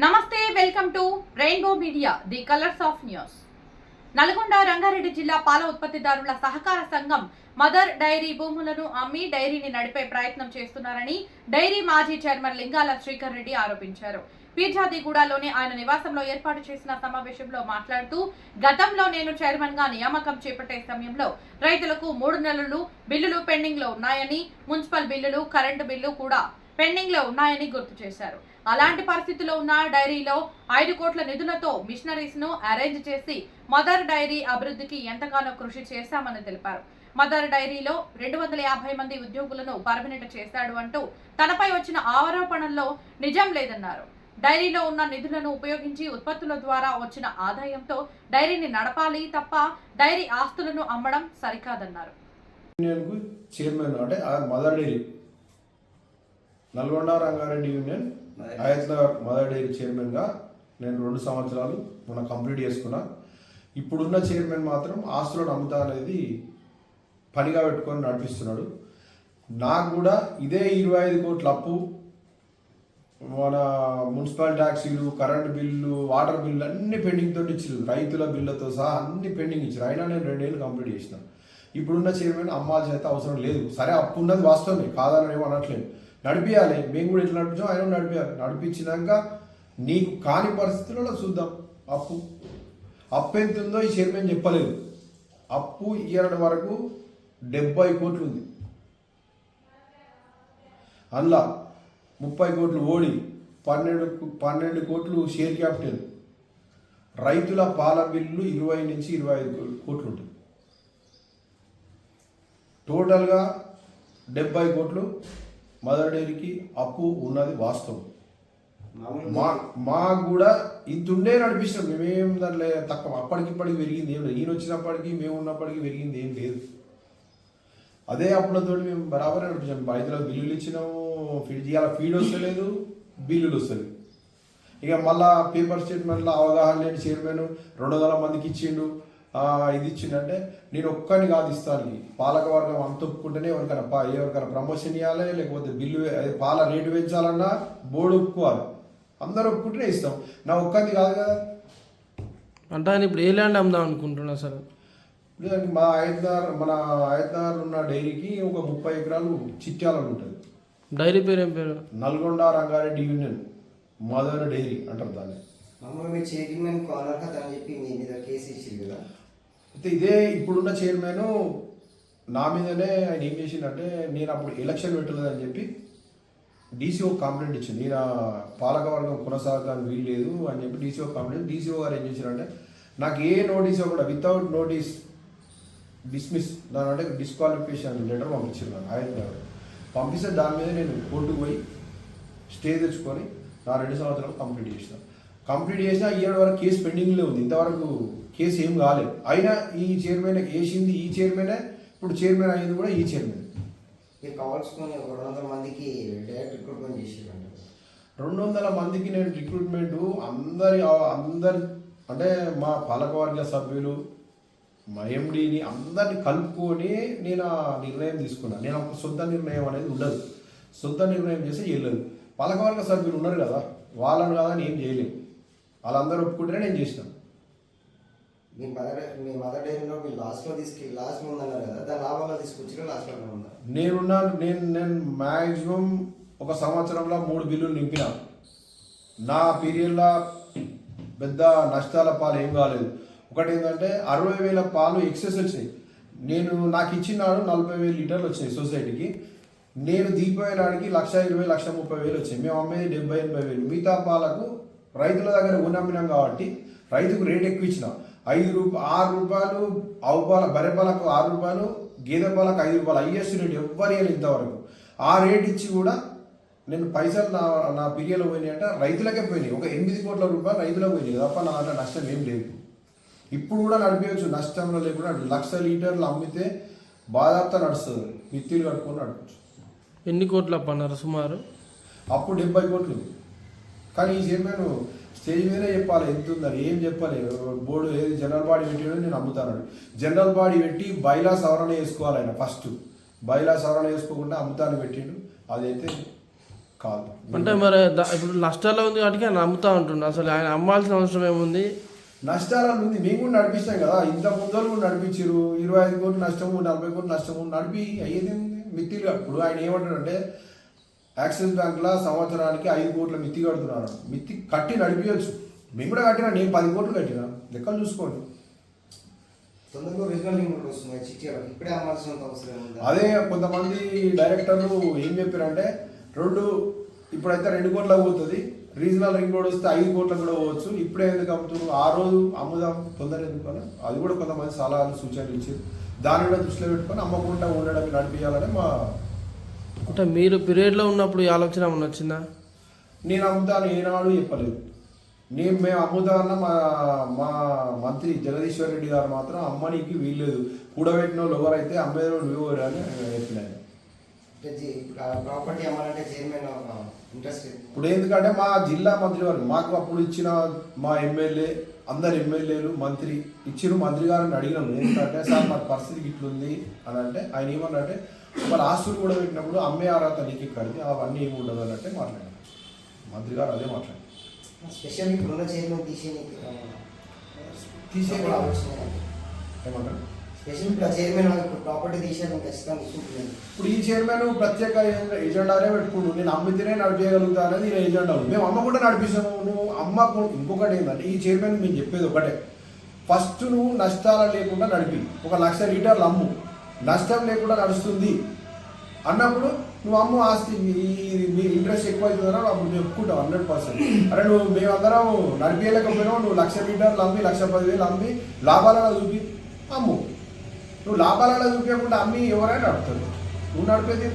నమస్తే, welcome to rainbow media, the colours of news. Nalgonda Rangareddy జిల్లా పాల ఉత్పత్తిదారుల సహకార సంఘం మదర్ డైరీ భూములను అమ్మి డైరీని నడిపే ప్రయత్నం చేస్తున్నారని డైరీ మాజీ చైర్మన్ లింగాల శ్రీకర్ రెడ్డి ఆరోపించారు. పీర్జాదిగూడలోని ఆయన నివాసంలో ఏర్పాటు చేసిన సమావేశంలో మాట్లాడుతూ, గతంలో నేను చైర్మన్ గా నియామకం చేపట్టే సమయంలో రైతులకు 3 నెలలు బిల్లులు పెండింగ్ లో ఉన్నాయని, మున్సిపల్ బిల్లులు, కరెంటు బిల్లు కూడా పెండింగ్ లో ఉన్నాయని గుర్తు చేశారు. అలాంటి పరిస్థితిలో ఉన్న డైరీలో 5 కోట్ల నిధులతో మిషనరీస్ ను అరేంజ్ చేసి మదర్ డైరీ అభివృద్ధికి ఎంతగానో కృషి చేశామని తెలిపారు. మదర్ డైరీలో 250 మంది ఉద్యోగులను పర్మనెంట్ చేశాడు అంటూ తనపై వచ్చిన ఆరోపణల్లో నిజం లేదన్నారు. డైరీలో ఉన్న నిధులను ఉపయోగించి ఉత్పత్తుల ద్వారా వచ్చిన ఆదాయంతో డైరీని నడపాలి తప్ప డైరీ ఆస్తులను అమ్మడం సరికాదన్నారు. Nalgonda Rangareddy union Ayatnagar mother dairy చైర్మన్గా నేను 2 సంవత్సరాలు కంప్లీట్ చేసుకున్నా. ఇప్పుడున్న చైర్మన్ మాత్రం ఆస్తులను అమ్ముతా అనేది పనిగా పెట్టుకొని నడిపిస్తున్నాడు. నాకు కూడా ఇదే 25 కోట్ల అప్పు, మన మున్సిపల్ ట్యాక్సీలు, కరెంట్ బిల్లు, వాటర్ బిల్లు అన్ని పెండింగ్ తోటి ఇచ్చారు. రైతుల బిల్లుతో సహా అన్ని పెండింగ్ ఇచ్చారు. అయినా నేను 2 ఏళ్ళు కంప్లీట్ చేసిన. ఇప్పుడున్న చైర్మన్ అమ్మాల్సిన అయితే అవసరం లేదు. సరే, అప్పు ఉన్నది వాస్తవమే, కాదని ఏమో అనట్లేదు. నడిపించాలి. మేము కూడా ఎట్లా నడిపించాం, ఆయన నడిపించాలి. నడిపించినాక నీకు కాని పరిస్థితులలో చూద్దాం. అప్పు ఎంత ఉందో ఈ చైర్మన్ చెప్పలేదు. అప్పు ఇయర్ వరకు 70 కోట్లు ఉంది. అందులో 30 కోట్లు ఓడి 12 కోట్లు షేర్ క్యాపిటల్, రైతుల పాల బిల్లు 20 నుంచి 25 కోట్లు ఉంటుంది. టోటల్గా 70 కోట్లు మదర్ డైరీకి అప్పు ఉన్నది వాస్తవం. మాకు కూడా ఇంత ఉండే నడిపిస్తాం. మేమేం దాంట్లో తక్కువ, అప్పటికిప్పటికి పెరిగింది ఏం లేదు. ఈయన వచ్చినప్పటికీ మేము ఉన్నప్పటికీ పెరిగింది ఏం లేదు. అదే అప్పులతో మేము బరాబర్ నడిపించాం. రైతులకు బిల్లులు ఇచ్చినాము, ఫీడ్ వస్తలేదు, బిల్లులు వస్తలేదు. ఇక మళ్ళా పేపర్ స్టేట్మెంట్లో అవగాహన లేని చైర్మన్ 200 మందికి ఇచ్చిండు, ఇది ఇచ్చిండంటే నేను ఒక్కని కాదు ఇస్తాను. పాలకవర్గం అంత ఒప్పుకుంటేనే ఎవరికైనా ప్రమోషన్ ఇవ్వాలి, లేకపోతే బిల్లు పాల రేటు పెంచాలన్నా బోర్డు ఒప్పుకోవాలి. అందరూ ఒప్పుకుంటేనే ఇస్తాం. నా ఒక్కది కాదు కదా. అంటే ఆయన ఇప్పుడు ఏ ల్యాండ్ అమ్దాం అనుకుంటున్నా సార్? మన ఆయత్నగర్ ఉన్న డైరీకి ఒక 30 ఎకరాలు చిట్యాలను ఉంటుంది. డైరీ పేరు ఏం పేరు? నల్గొండ రంగారెడ్డి యూనియన్ మదర్ డైరీ అంటారు దాన్ని. అయితే ఇదే ఇప్పుడున్న చైర్మన్ నా మీదనే ఆయన ఏం చేసిందంటే, నేను అప్పుడు ఎలక్షన్ పెట్టలేదని చెప్పి డీసీఓ కంప్లైంట్ ఇచ్చింది. నేను పాలకవర్గం కొనసాగడానికి వీల్లేదు అని చెప్పి డీసీఓ కంప్లైంట్. డీసీఓ గారు ఏం చేశారంటే, నాకు ఏ నోటీస్ కూడా వితౌట్ నోటీస్ డిస్మిస్ దాని అంటే డిస్క్వాలిఫికేషన్ లెటర్ పంపించారు. నాకు ఆయన పంపిస్తే దాని మీద నేను కోర్టుకు పోయి స్టే తెచ్చుకొని నా 2 సంవత్సరాలు కంప్లీట్ చేసినా ఇయర్ వరకు కేసు పెండింగ్లో ఉంది. ఇంతవరకు కేసు ఏం కాలేదు. అయినా ఈ చైర్మన్ వేసింది ఈ చైర్మనే, ఇప్పుడు చైర్మన్ అయ్యింది కూడా ఈ చైర్మన్. 200 మందికి డైరెక్ట్ రిక్రూట్మెంట్ చేసారు. 200 మందికి నేను రిక్రూట్మెంట్ అందరి అంటే మా పాలకవర్గ సభ్యులు, మా ఎండీని అందరిని కలుపుకొని నేను ఆ నిర్ణయం తీసుకున్నాను. నేను ఒక సొంత నిర్ణయం అనేది ఉండదు. సొంత నిర్ణయం చేస్తే వెళ్ళదు. పాలకవర్గ సభ్యులు ఉన్నారు కదా, వాళ్ళని కాదని ఏం చేయలేము. వాళ్ళందరూ ఒప్పుకుంటేనే నేను చేసినాను. మీ మదర్ డైరీలో మీరు లాస్ట్లో తీసుకెళ్ళి లాస్ట్ ఉందన్నారు కదా, దాని లాభంలో తీసుకొచ్చిన లాస్ట్లో ఉందా? నేను మ్యాక్సిమం ఒక సంవత్సరంలో 3 బిల్లులు నింపిన. నా పీరియడ్లో పెద్ద నష్టాల పాలు ఏం కాలేదు. ఒకటి ఏంటంటే 60,000 పాలు ఎక్సెస్ వచ్చినాయి. నాకు ఇచ్చినాడు 40,000 లీటర్లు వచ్చినాయి సొసైటీకి. నేను దిగిపోయేనాడికి 1,20,000 1,30,000 వచ్చాయి. మేము అమ్మేది 70,000 80,000. మిగతా పాలకు రైతుల దగ్గర కొనమ్మినాం కాబట్టి రైతుకు రేట్ ఎక్కువ ఇచ్చిన. 6 రూపాయలు ఆవు పాల, బర్రె పాలకు 6 రూపాయలు, గేదె పాలకు 5 రూపాయలు హైయెస్ట్ రేట్ ఎవ్వరు వేయాలి ఇంతవరకు. ఆ రేట్ ఇచ్చి కూడా నేను పైసలు నా పీరియడ్లో పోయినాయి అంటే రైతులకే పోయినాయి. ఒక 8 కోట్ల రూపాయలు రైతులకు పోయినాయి తప్ప నా అంటే నష్టం ఏం లేదు. ఇప్పుడు కూడా నడిపించచ్చు, నష్టంలో లేకుండా 1,00,000 లీటర్లు అమ్మితే బాధాప్త నడుస్తుంది. మిత్తులు కట్టుకొని నడపచ్చు. ఎన్ని కోట్లు అప్పన్నారు సుమారు? అప్పుడు 70 కోట్లు. కానీ ఈ చైర్మన్ స్టేజ్ మీదే చెప్పాలి ఎంత ఉందని, ఏం చెప్పాలి. బోర్డు ఏది జనరల్ బాడీ పెట్టాడో నేను అమ్ముతాను. జనరల్ బాడీ పెట్టి బైలా సవరణ చేసుకోవాలి. ఆయన ఫస్ట్ బైలా సవరణ చేసుకోకుండా అమ్ముతాను పెట్టిండు. అదైతే కాదు. అంటే మరి ఇప్పుడు నష్టాల్లో ఉంది కాబట్టి ఆయన అమ్ముతా ఉంటుండు. అసలు ఆయన అమ్మాల్సిన అవసరం ఏముంది? నష్టాలను ఉంది, మేము కూడా నడిపిస్తాం కదా. ఇంత ముందరు కూడా నడిపించారు. 25 కోట్లు నష్టము, 40 కోట్లు నష్టము నడిపి అయ్యేది మిత్తిలు. ఇప్పుడు ఆయన ఏమంటాడంటే యాక్సిస్ బ్యాంక్లో సంవత్సరానికి 5 కోట్ల మిత్తి కడుతున్నారు. మిత్తి కట్టి నడిపించచ్చు. మేము కూడా కట్టినా, నేను 10 కోట్లు కట్టినా. లెక్కలు చూసుకోండి. తొందరగా రీజనల్ లింక్ కూడా వస్తుంది చిట్టీలకు. ఇప్పుడే అమ్మాల్సిన అవసరం ఉంది. అదే కొంతమంది డైరెక్టర్లు ఏం చెప్పారంటే ఇప్పుడైతే 2 కోట్లకు పోతుంది, రీజనల్ రింగ్ రోడ్ వస్తే 5 కోట్లకు కూడా పోవచ్చు. ఇప్పుడే ఎందుకు అమ్ముతున్నారు, ఆ రోజు అమ్ముదాం తొందర ఎందుకు అని అది కూడా కొంతమంది సలహాలు సూచనలు ఇచ్చారు. దాన్ని కూడా దృష్టిలో పెట్టుకొని అమ్మకుండా ఉండడం నడిపించాలని మా. అంటే మీరు పీరియడ్లో ఉన్నప్పుడు ఈ ఆలోచన ఏమన్నా వచ్చిందా? నేను అమ్ముతాను ఏనాడు చెప్పలేదు. మేము అమ్ముతామన్న మా మంత్రి జగదీశ్వర్ రెడ్డి గారు మాత్రం అమ్మనికి వీల్లేదు, కూడబెట్టిన వాళ్ళు ఎవరైతే అమ్మేదో నువ్వు అని చెప్పినాను. ప్రాపర్టీ అమ్మాలంటే చైర్మన్ ఇంట్రెస్ట్. ఇప్పుడు ఎందుకంటే మా జిల్లా మంత్రి వారు మాకు అప్పుడు ఇచ్చిన మా ఎమ్మెల్యే, అందరు ఎమ్మెల్యేలు మంత్రి ఇచ్చిన మంత్రి గారిని అడిగినాము. ఎందుకంటే సార్ మాకు పరిస్థితి ఇట్లుంది అని అంటే ఆయన ఏమన్నంటే వాళ్ళ ఆస్తులు కూడా పెట్టినప్పుడు అమ్మే అర్హత నీకు కడితే అవన్నీ ఏమి ఉండదు అన్నట్టే మాట్లాడారు మంత్రి గారు. అదే మాట్లాడారు. స్పెషల్ ఇప్పుడున్న చైర్మన్ తీసేయడం ఏమంటారు స్పెషల్ ఇప్పుడు చైర్మన్ ప్రాపర్టీ తీసేయడం ఖచ్చితంగా చూసుకుంటున్నాను. ఇప్పుడు ఈ చైర్మన్ ప్రత్యేక ఎజెండానే పెట్టుకుంటు నేను అమ్మితేనే నడిపేయగలుగుతా అనేది నేను ఎజెండా ఉంది. మేము అమ్మకుండా నడిపిస్తాము. నువ్వు అమ్మకు ఇంకొకటి ఏంటంటే ఈ చైర్మన్ మేము చెప్పేది ఒకటే, ఫస్ట్ నువ్వు నష్టాలు లేకుండా నడిపి 1 లక్ష లీటర్లు అమ్ము, నష్టం లేకుండా నడుస్తుంది అన్నప్పుడు నువ్వు అమ్ము ఆస్తి మీ ఇంట్రెస్ట్ ఎక్కువ అవుతుందన్నా అప్పుడు నువ్వు చెప్పుకుంటావు 100%. అరే నువ్వు మేమందరం నడిపేయలేకపోయినావు, నువ్వు 1 లక్ష లీటర్లు అమ్మి 1,10,000 అమ్మి లాభాలలో చూపి అమ్ము. నువ్వు లాభాలలో చూపించకుండా అమ్మి ఎవరైనా నడుపుతారు, నువ్వు నడిపేది